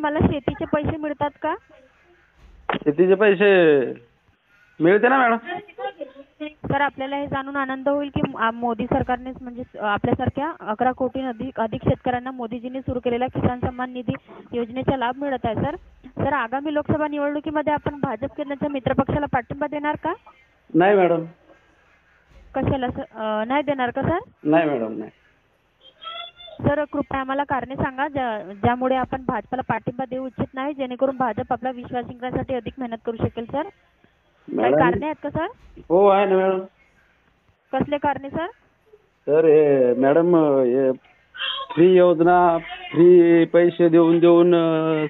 मला शेतीचे पैसे मिळतात का? शेतीचे पैसे मिळते ना मॅडम. सर आपल्याला हे जाणून आनंद होईल की मोदी सरकारनेच म्हणजे आपल्यासारख्या 11 कोटी अधिक शेतकऱ्यांना मोदीजींनी सुरू केलेल्या किसान सन्मान निधी योजनेचा लाभ मिळत आहे. सर सर आगामी लोकसभा निवडणुकीमध्ये आपण भाजप केंद्राच्या मित्रपक्षाला पाठिंबा देणार का? नाही मॅडम. कशाला सर? नाही देणार का सर? नाही मॅडम नाही. सर कृपया आम्हाला कारणे सांगा ज्यामुळे आपण भाजपला पाठिंबा देऊ इच्छित नाही, जेणेकरून भाजप आपला विश्वास जिंकण्यासाठी अधिक मेहनत करू शकेल. सर काही कारणे आहेत का सर? हो आहे ना मॅडम. कसले कारणे सर? सर हे मॅडम हे फ्री योजना, फ्री पैसे देऊन देऊन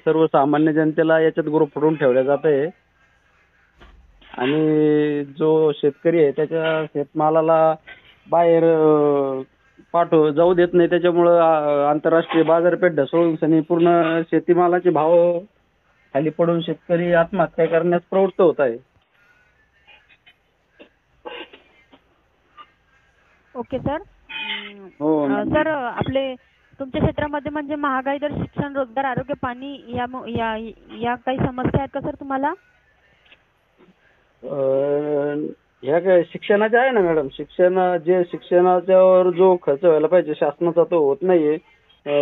सर्वसामान्य जनतेला याच्यात गुरफटून ठेवल्या जात आहे आणि जो शेतकरी आहे त्याच्या शेतमालाला बाहेर जाऊ देत नाही. त्याच्यामुळं आंतरराष्ट्रीय बाजारपेठ ढसळून पूर्ण शेतीमालाचे भाव खाली पडून शेतकरी आत्महत्या करण्यास प्रवृत्त होत आहे. Okay sir. हो सर आपले तुमच्या क्षेत्रामध्ये म्हणजे महागाई दर, शिक्षण, रोजगार, आरोग्य, पाणी या काही समस्या आहेत का सर तुम्हाला? ह्या काय शिक्षणाच्या आहे ना मॅडम. शिक्षणाच्यावर जो खर्च व्हायला पाहिजे शासनाचा तो होत नाहीये.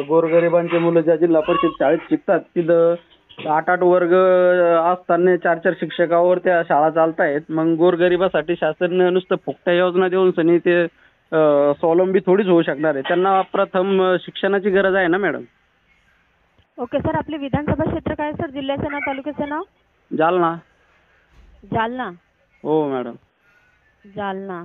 गोरगरिबांचे मुलं ज्या जिल्हा परिषद शाळेत शिकतात तिथं 8-8 वर्ग असताना 4-4 शिक्षकावर त्या शाळा चालतायत. मग गोरगरिबासाठी शासन नुसतं फुकट्या योजना देऊन सनी ते स्वावलंबी थोडीच होऊ शकणार आहे. त्यांना प्रथम शिक्षणाची गरज आहे ना मॅडम. Okay sir. आपले विधानसभा क्षेत्र काय सर? जिल्ह्याचं नाव, तालुक्याचं नाव? जालना. जालना. हो मॅडम. जालना.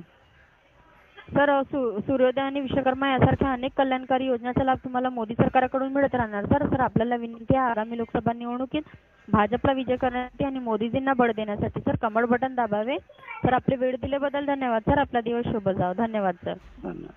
सर सूर्योदय आणि विश्वकर्मा यासारख्या अनेक कल्याणकारी योजनांचा लाभ तुम्हाला मोदी सरकारकडून मिळत राहणार. सर आपल्याला विनंती आहे आगामी लोकसभा निवडणुकीत भाजपला विजय करण्यासाठी आणि मोदीजींना बळ देण्यासाठी सर कमळ बटन दाबावे. सर आपले वेळ दिल्याबद्दल धन्यवाद सर. आपला दिवस शुभ जाओ. धन्यवाद सर. धन्यवाद.